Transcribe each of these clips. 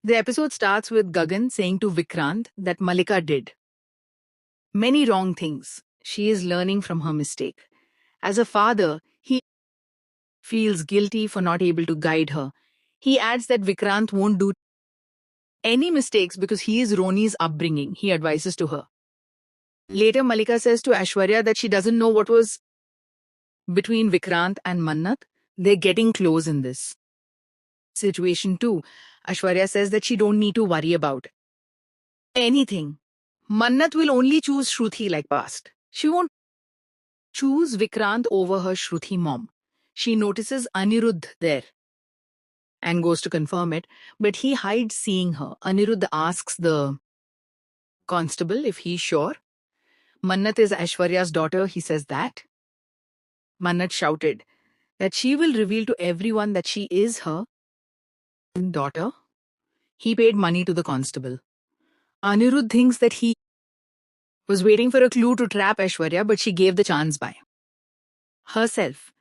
The episode starts with Gagan saying to Vikrant that Malika did many wrong things. She is learning from her mistake. As a father, he feels guilty for not able to guide her. He adds that Vikrant won't do any mistakes because he is Roni's upbringing, he advises to her. Later, Malika says to Aishwarya that she doesn't know what was between Vikrant and Manat. They're getting close in this situation too. Aishwarya says that she don't need to worry about anything. Manat will only choose Shruti like past. She won't choose Vikrant over her Shruti mom. She notices Anirudh there and goes to confirm it, but he hides seeing her. Anirudh asks the constable if he's sure. Manat is Aishwarya's daughter, he says that. Manat shouted that she will reveal to everyone that she is her daughter. He paid money to the constable. Anirudh thinks that he was waiting for a clue to trap Aishwarya, but she gave the chance by herself.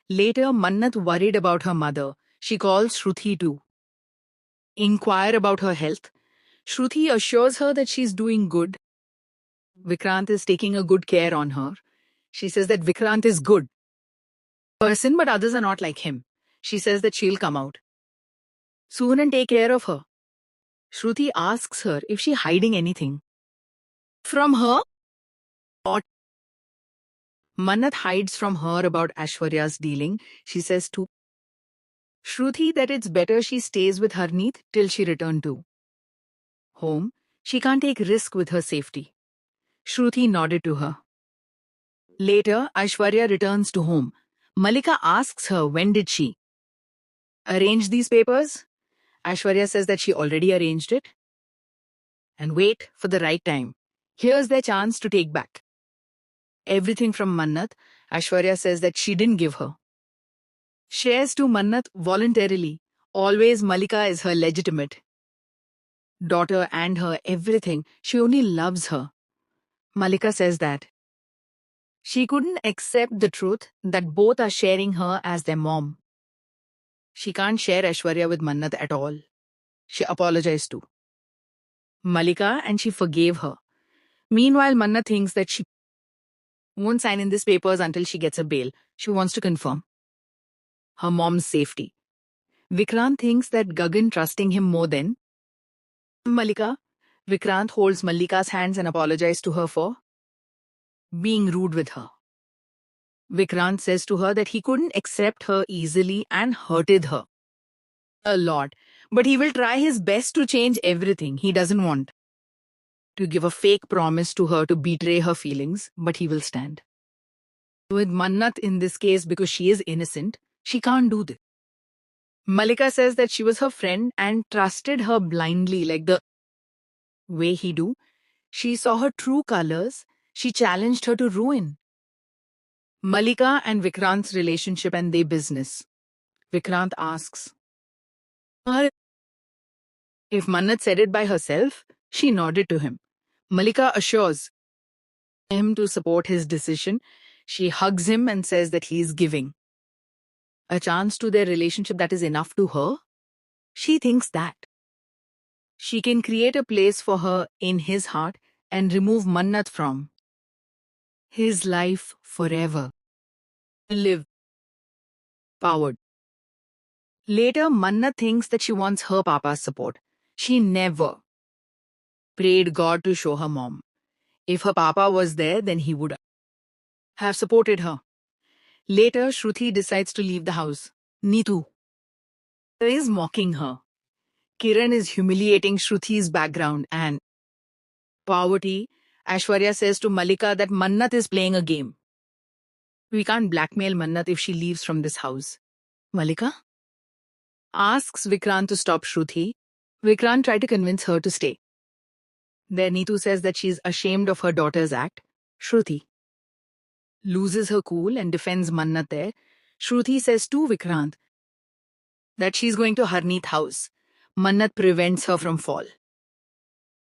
Later, Manat worried about her mother. She calls Shruti to inquire about her health. Shruti assures her that she's doing good. Vikrant is taking a good care on her. She says that Vikrant is good person, but others are not like him. She says that she'll come out soon and take care of her. Shruti asks her if she's hiding anything from her. Or Manat hides from her about Aishwarya's dealing. She says to Shruti that it's better she stays with Harneet till she return to home. She can't take risk with her safety. Shruti nodded to her. Later, Aishwarya returns to home. Malika asks her when did she arrange these papers. Aishwarya says that she already arranged it and wait for the right time. Here's their chance to take back everything from Manat. Aishwarya says that she didn't give her shares to Manat voluntarily. Always Malika is her legitimate daughter and her everything. She only loves her. Malika says that she couldn't accept the truth that both are sharing her as their mom. She can't share Aishwarya with Manat at all. She apologized to Malika and she forgave her. Meanwhile, Manat thinks that she won't sign in these papers until she gets a bail. She wants to confirm her mom's safety. Vikrant thinks that Gagan trusting him more than Malika. Vikrant holds Malika's hands and apologizes to her for being rude with her. Vikrant says to her that he couldn't accept her easily and hurted her a lot, but he will try his best to change everything. He doesn't want to give a fake promise to her to betray her feelings, but he will stand with Manat in this case because she is innocent. She can't do this. Malika says that she was her friend and trusted her blindly like the way he do. She saw her true colors. She challenged her to ruin Malika and Vikrant's relationship and their business. Vikrant asks her if Manat said it by herself. She nodded to him. Malika assures him to support his decision. She hugs him and says that he is giving a chance to their relationship that is enough to her. She thinks that she can create a place for her in his heart and remove Manat from his life forever. Live powered. Later, Manat thinks that she wants her papa's support. She never prayed God to show her mom. If her papa was there, then he would have supported her. Later, Shruti decides to leave the house. Neetu is mocking her. Kiran is humiliating Shruti's background and poverty. Aishwarya says to Malika that Manat is playing a game. We can't blackmail Manat if she leaves from this house. Malika asks Vikrant to stop Shruti. Vikrant tried to convince her to stay. Then Neetu says that she's ashamed of her daughter's act. Shruti loses her cool and defends Manat there. Shruti says to Vikrant that she's going to Harneet house. Manat prevents her from fall.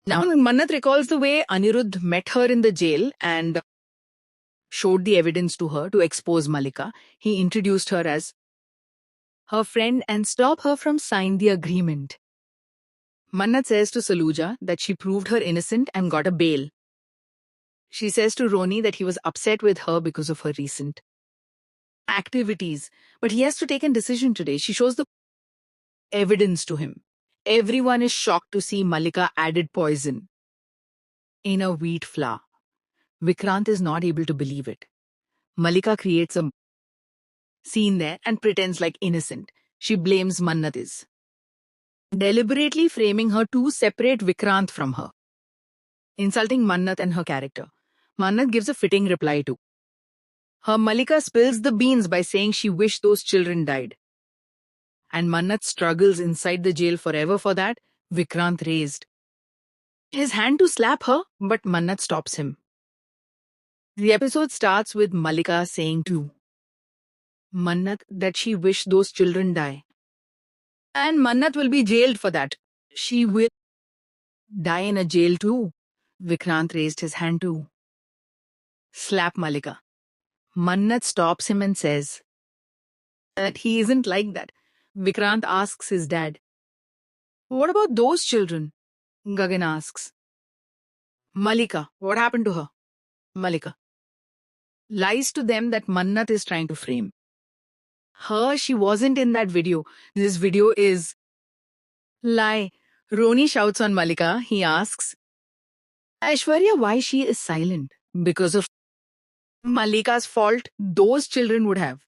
Now, Manat recalls the way Anirudh met her in the jail and showed the evidence to her to expose Malika. He introduced her as her friend and stop her from signing the agreement. Mannat says to Saluja that she proved her innocent and got a bail. She says to Roni that he was upset with her because of her recent activities, but he has to take a decision today. She shows the evidence to him. Everyone is shocked to see Malika added poison in a wheat flour. Vikrant is not able to believe it. Malika creates a scene there and pretends like innocent. She blames Mannat is deliberately framing her to separate Vikrant from her, insulting Mannat and her character. Mannat gives a fitting reply to her. Malika spills the beans by saying she wished those children died. And Mannat struggles inside the jail forever for that. Vikrant raised his hand to slap her, but Mannat stops him. The episode starts with Malika saying to Mannat that she wished those children die. And Mannat will be jailed for that. She will die in a jail too. Vikrant raised his hand to slap Malika. Mannat stops him and says that he isn't like that. Vikrant asks his dad, "What about those children?" Gagan asks. Malika, what happened to her? Malika lies to them that Mannat is trying to frame her. She wasn't in that video. This video is lie. Roni shouts on Malika. He asks Aishwarya why she is silent. Because of Malika's fault, those children would have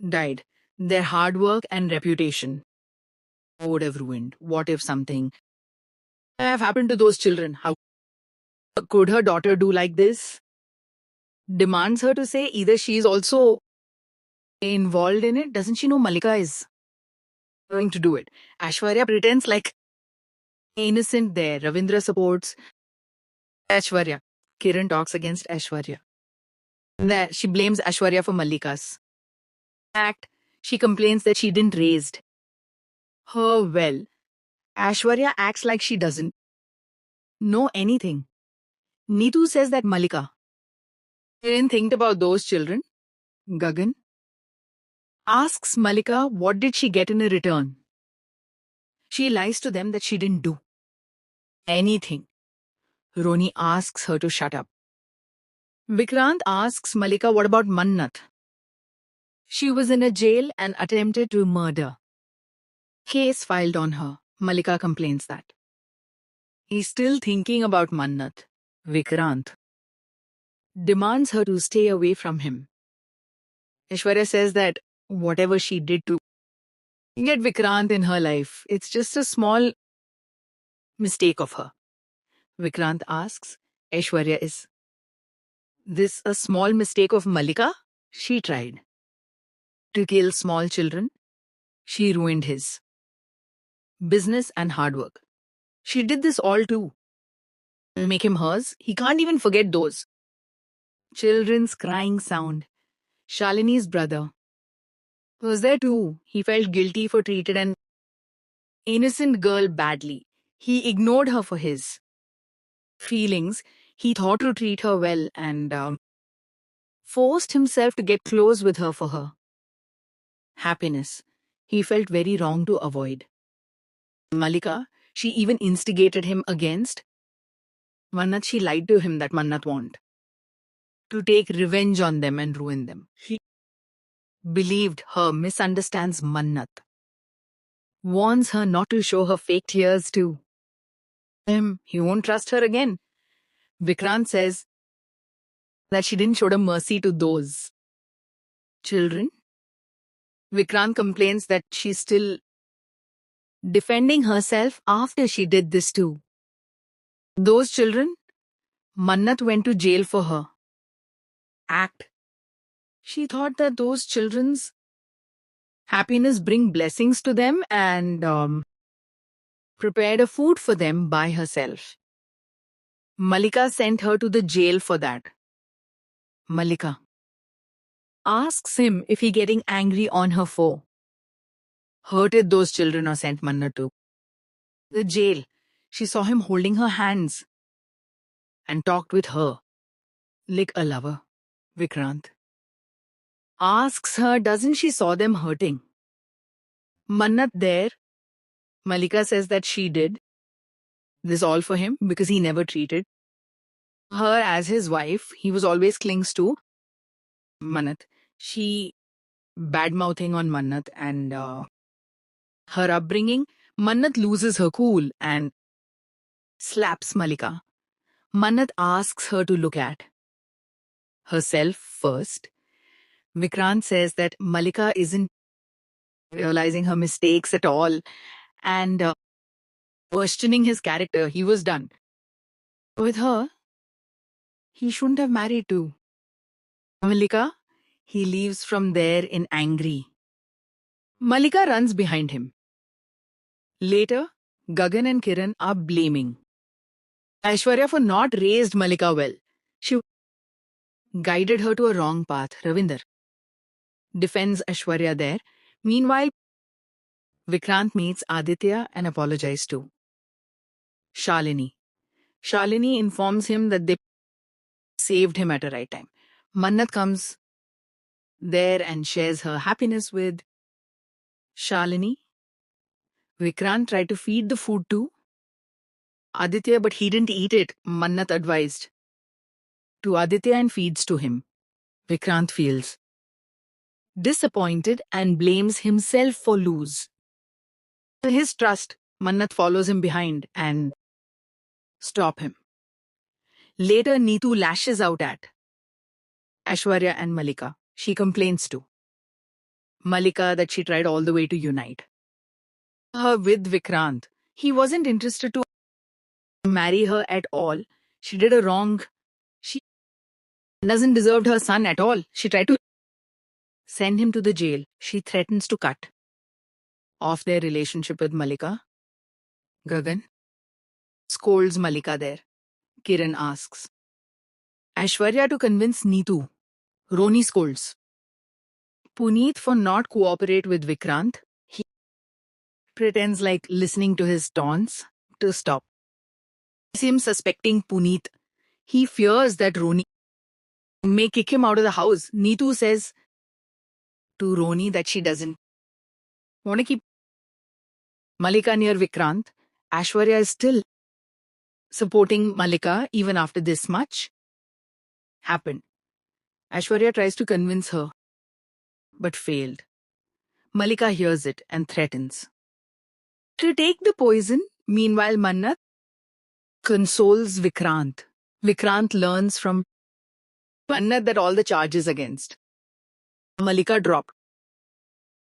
died. Their hard work and reputation would have ruined. What if something have happened to those children? How could her daughter do like this? Demands her to say either she is also involved in it. Doesn't she know Malika is going to do it? Aishwarya pretends like innocent there. Ravindra supports Aishwarya. Kiran talks against Aishwarya. There, she blames Aishwarya for Malika's act. She complains that she didn't raised her well. Aishwarya acts like she doesn't know anything. Neetu says that Malika didn't think about those children. Gagan asks Malika what did she get in a return. She lies to them that she didn't do anything. Roni asks her to shut up. Vikrant asks Malika what about Mannat. She was in a jail and attempted to murder. Case filed on her. Malika complains that he's still thinking about Mannat. Vikrant demands her to stay away from him. Aishwarya says that whatever she did to get Vikrant in her life, it's just a small mistake of her. Vikrant asks Aishwarya, is this a small mistake of Malika? She tried to kill small children. She ruined his business and hard work. She did this all to make him hers. He can't even forget those children's crying sound. Shalini's brother was there too. He felt guilty for treating an innocent girl badly. He ignored her for his feelings. He thought to treat her well and forced himself to get close with her for her happiness. He felt very wrong to avoid Malika. She even instigated him against Mannat. She lied to him that Mannat want to take revenge on them and ruin them. He believed her, misunderstands Mannat, warns her not to show her fake tears to him. He won't trust her again. Vikrant says that she didn't show the mercy to those children. Vikrant complains that she's still defending herself after she did this too. Those children, Mannat went to jail for her act. She thought that those children's happiness bring blessings to them and prepared a food for them by herself. Malika sent her to the jail for that. Malika asks him if he getting angry on her for hurted those children or sent Mannat to the jail. She saw him holding her hands and talked with her like a lover. Vikrant asks her, doesn't she saw them hurting Mannat there Malika says that she did this all for him because he never treated her as his wife. He was always clings to Manat. She bad mouthing on Manat and her upbringing. Manat loses her cool and slaps Malika. Manat asks her to look at herself first. Vikrant says that Malika isn't realizing her mistakes at all and questioning his character. He was done. With her, he shouldn't have married too. Malika, he leaves from there in angry. Malika runs behind him. Later, Gagan and Kiran are blaming Aishwarya for not raised Malika well. She guided her to a wrong path. Ravinder defends Aishwarya there. Meanwhile, Vikrant meets Aditya and apologizes to Shalini. Shalini informs him that they saved him at a right time. Mannat comes there and shares her happiness with Shalini. Vikrant tried to feed the food to Aditya, but he didn't eat it. Mannat advised to Aditya and feeds to him. Vikrant feels disappointed and blames himself for lose. His trust, Mannat follows him behind and stop him. Later, Neetu lashes out at Aishwarya and Malika. She complains to Malika that she tried all the way to unite her with Vikrant. He wasn't interested to marry her at all. She did a wrong. She doesn't deserve her son at all. She tried to send him to the jail. She threatens to cut off their relationship with Malika. Gagan scolds Malika there. Kiran asks Aishwarya to convince Neetu. Roni scolds Puneet for not cooperate with Vikrant. He pretends like listening to his taunts to stop him suspecting Puneet. He fears that Roni may kick him out of the house. Neetu says to Roni that she doesn't want to keep Malika near Vikrant. Aishwarya is still supporting Malika even after this much happened. Aishwarya tries to convince her, but failed. Malika hears it and threatens to take the poison. Meanwhile, Mannat consoles Vikrant. Vikrant learns from Mannat that all the charges against Malika dropped.